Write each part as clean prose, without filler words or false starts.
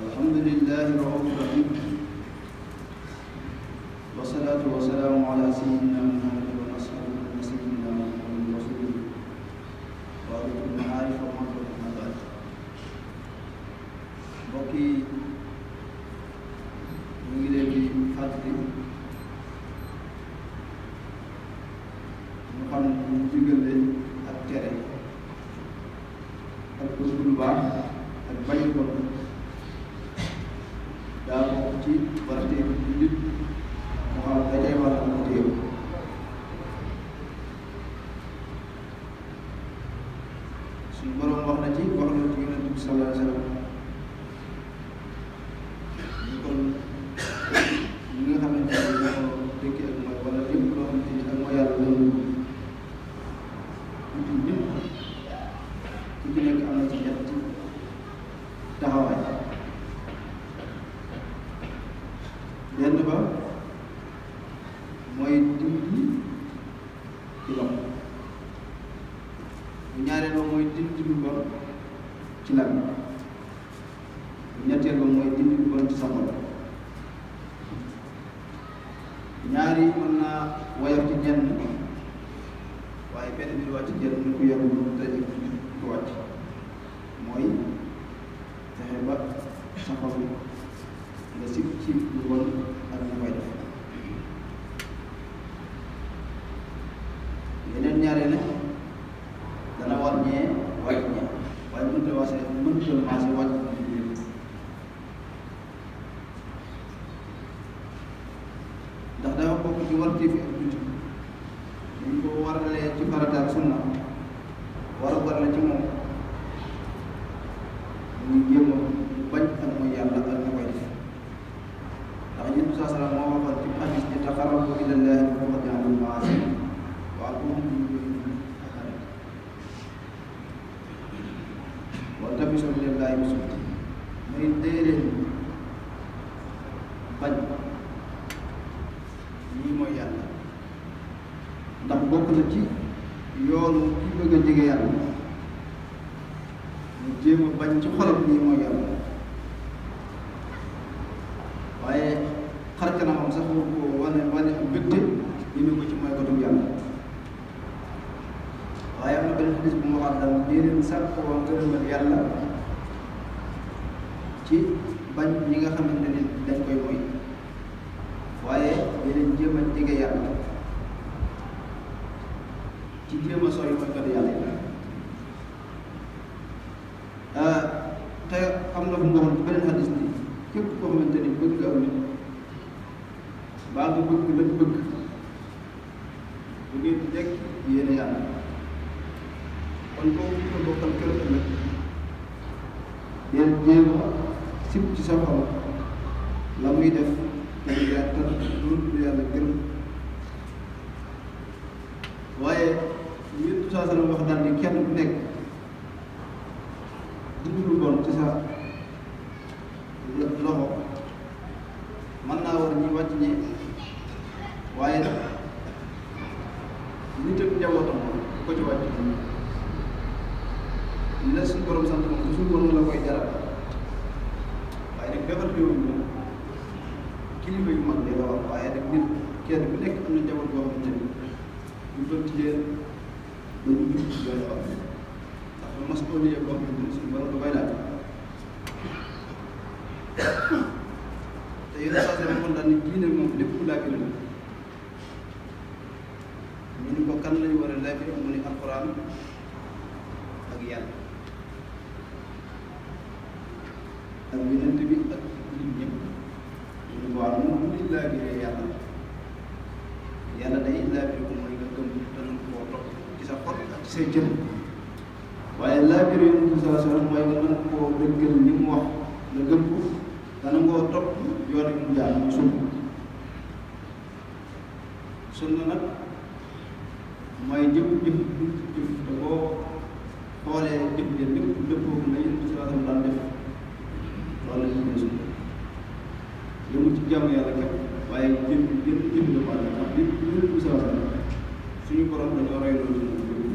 الحمد لله رب العالمين والصلاة والسلام على سيدنا محمد ونصره سيدنا محمد رسول وعلى المعارف ومحمد المبادئ بقي نجد في فترة نحن نجعل الترى الكتب البعض البيض daa bokk ci warteef bi nit mu xam dajay war a mu téew suñu boroom wax na ci Yonent bi sallallahu alayhi wa sallam ñu kon ñi nga xamante ne ñoo dëkki ak mooy wala lépp loo xamante ni ak mooy yàlla lañu uti ñëpp ku ci nekk am na ci ñetti taxawaay benn ba mooy dimbali ci loxo bu ñaareel ba mooy dindi lu bon ci lan bu ñetteel ba mooy dindi lu bon ci sa xol ñaari mën naa woyof ci ñenn waaye benn bi du wàcc jenn ni ku yàgg lu te du wàcc mooy fexe ba sa xol nga sib ci lu bon ak ñu koy def yeneen ñaare ne dana war ñee wàcc ñee waaye mënta wase mënta maase wàcc ndax dafa bokk ci warteefi ak juti ñu ko waralee ci farata ak sunna war a warale ci moom ñu jéem a bañ ak mooy yàlla ak ñu koy def ndax Yonent bi sallallahu alayhi wa sallam moo waxoon ci xadis ni taqarrabu ila llahi bi qur'anil maasi wa aqumu wa tabisu lillahi bi sunnati muy dee leen bañ lii mooy yàlla ndax bokk na ci yoonu ki bëgg a jege yàlla mu jéem a bañ ci xolam lii mooy yàlla waaye xar kanamam sax mu ko wane am mbégte yéene ko ci mooy ko yàlla waaye am na benn xadis bu mu waxaat daal déedéet sàkkoo ngërëmal yàlla ci bañ ñi nga xamante ne dañ koy moy waaye yeneen jéem a jege yàlla ci jéem a sori mooy ko yàlla te am na fu mu waxoon ci beneen xadis ni képp koo xamante ni bëgg nga aw nit baa nga bëgg la bëgg bu ngeen nekk yéene yàlla kon kooku ko bokkal kër ëllëg yéen jéem a sib ci sa xol la muy def te loolu yàlla gërëm waaye Yonent bi sallallahu alayhi wa sallam wax daal ni kenn ku nekk dindi lu bon ci sa loxo mën naa war ñi wàcc ñi waaye nag nit ak njabootam ko ci wàcc li la suñu borom sant moom toujours woon la koy jaral waaye nag defar yooyu moom kilifa yu mag la wax waaye nag nit kenn ku nekk am na njaboot boo xamante ni ñu bëgg ci leen dañu jub ci yoon wax ndax ba mas'uuliyya boo xamante ni suñu borom da koy laaj te yéen saa si kon daal ni diine moom lépp laa gën a ñu ni ko kan lañu war a laaj mu ni alquran ak yàlla ak Yonent bi ak nit ñëpp ñu ni ko waaw moom li laa gëree yàlla day laa gëree ko mooy nga gëm dana koo topp ci sa xol ak ci say jëm waaye laa gëree Yonent bi sallallahu alayhi wa sallam mooy nga mën koo dëggal li mu wax nga gëm ko dana ngoo topp yoon bi mu jaar muy sunna nag mooy jëf te boo xoolee jëf ja lépp dëppoo na Yonent bi sallallahu alayhi wa sallam daan def loolu la ñu sunna yëmul ci jàmm yàlla képp waaye jëm la ko ndax li Yonent bi sallallahu alayhi wa sallam suñu borom dañoo roy loolu ci moom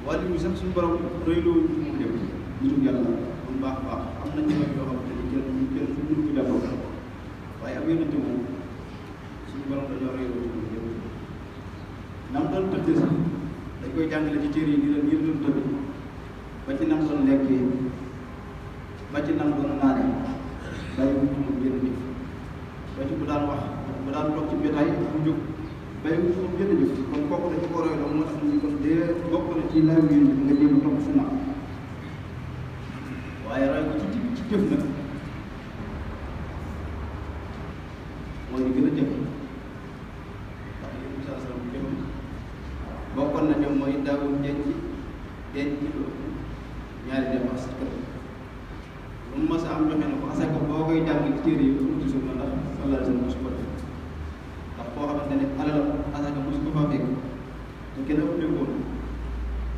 wàllu bi sax suñu borom roy loolu ci moom lépp nitu yàlla lu baax baax am na ñoo yoo xam ne kenn fu ñu ko jàppoo waaye am yonent moom suñu borom dañoo réeroo ci ñun yëpp nam doon tëdd sax dañ koy jàngale ci téere yi nii la nii la doon tëdd ba ci nam doon lekkee ba ci nam doon naane bàyyi wu ñu moom yenn jëf ba ci bu daan wax bu daan toog ci jotaay bu jóg bàyyi wu ñu moom yenn jëf kon kooku dañu ko roy loolu moo tax ñu kon dee bokk na ci laaj yi nga jéem a topp sunna waaye roy ko ci jëf nag mooy li gën a jëf ndax li mu saa salaam jëfam bokkoon na ñoom mooy daawul denc ñaari dépense ci kër lu mu mas a am joxe na ko asaka boo koy jàng ci téere yi ko ci sunna ndax sallallahu alayhi wa sallam mosu ko def ndax koo xamante ne alalam asaka mosu ko faa fekk te kenn ëpp déggoon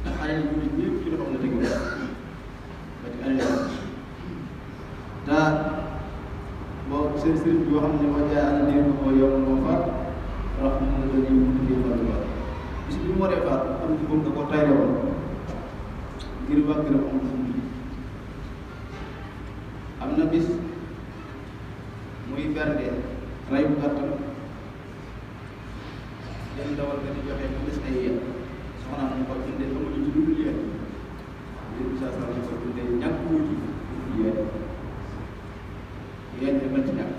ndax alal yi jullit ñëpp ci loxoom la tegu ba ci alal daa boo seen sëriñ bi yoo xam ne moo jaay alal yi ko yow moo faat wax na la dañuy wut fii faatu waat bis bi mu waree faat am ci moom da koo tayle woon ngir waa këram am fu mu am na bis muy bernde ray bu gàttam jël ndawal nga di joxe mu des ay yéen soxnaam mu ko dundee amuñu ci lu dul yéen yéen saa saa ñu ko dundee ñàkk wuti yéen di mën ci ñàkk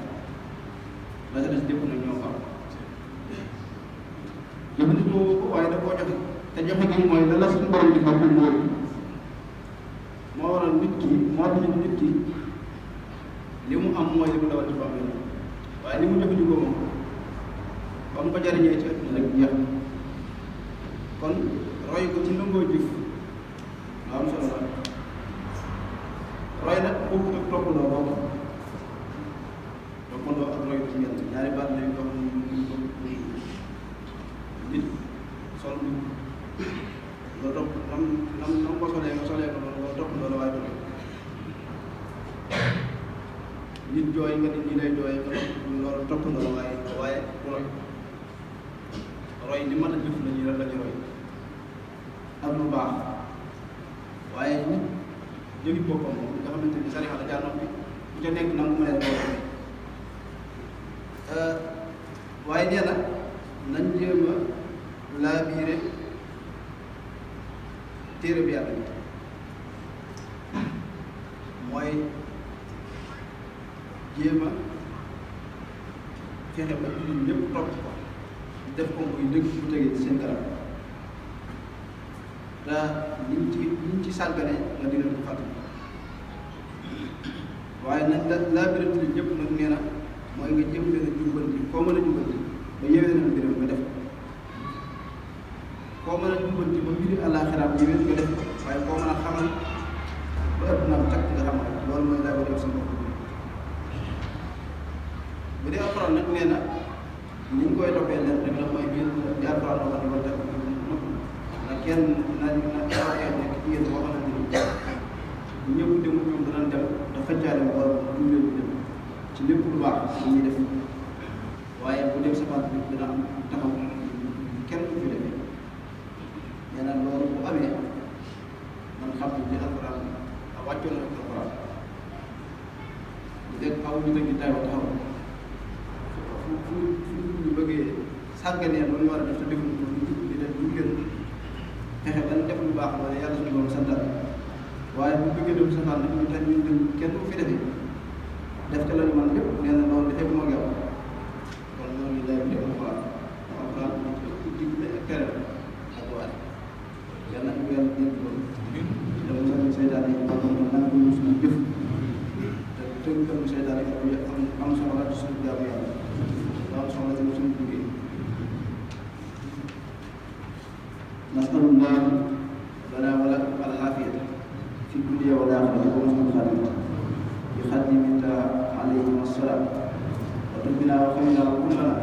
la sa des dépp nag ñoo xam jëfandikoo ko waaye da koo joxe te joxe gi mooy la la suñu borom di ko mooy moo waral nit ki moo tax nit ki li mu am mooy li mu dawal ci famille waaye li mu jëfandikoo moom ba mu ko jariñee ci ëpp rek jeex kon roy ko ci nangoo jëf lu am solo la roy nag bokkut ak toppandoo boobu toppandoo ak roy ci ñett ñaari baat la yu ko xam ne nit sol loo topp nam ko solee nga solee ko noonu loo toppandoo la waaye doon nit jooy nga nit ñi lay jooy nga loolu toppandoo la waaye roy li mën a jëf lañuy la ñu roy ak lu baax waaye nit jëfi boppam moom nga xamante ni sariya la jaar noppi bu ca nekk na mu mënee boo waaye nee na nañ jéem a laabiire téere bi yàlla bi mooy jéem a fexe ba jullit ñëpp topp ko def ko muy dëgg bu tegee ci seen kanam te liñ ci sàggane nga di leen ko fàttali waaye nag laa birati li ñëpp nag nee na mooy nga jëm leen a jubbanti koo mën a jubbanti ba yewee na mbiram nga def koo mën a jubbanti ba mbiri àllaaxiraam yewee nga def waaye koo mën a xamal ba addunaam takk nga xamal loolu mooy laa birati sa bopp bu dee alxuraan nag nee na ni ñu koy toppee leen rek la mooy biir di alxuraan wax ni wala takk na kenn na nekk ci yéen boo xamante ni ñëpp demul ñoom danañ dem te xëccaale ba duñ leen dem ci lépp lu baax li ñuy def waaye bu dem safaat bi dina am taxaw kenn du fi defee nee na loolu bu amee man xam ne alxuraan wàccoon na alxuraan bu dee aw ñu tënk taw taxaw fu ñu bëggee sàgganee loolu ñu war a def te defuñu ko di def lu gën fexe ban def lu baax wala yàlla suñu borom santal waaye bu bëggee dem safaan nag ñu tax ñu kenn du fi defee def ca la ñu mën lépp nee na loolu dafay moo gaaw kon loolu lay def alxuraan alxuraan digle ak tere ak waare yàlla nañu yàlla dégg loolu dama sax seytaane yi ba xam naa ko suñu jëf te tënkal seytaane yi am solo la ci suñu jaamu yàlla am solo ci suñu liggéey nasalullah lana wala alxaafiyata fi dunya wal aaxirati wa husnal xaatima bi xadimika alayhi wassalaam wa tubbina wa xamina wa kullana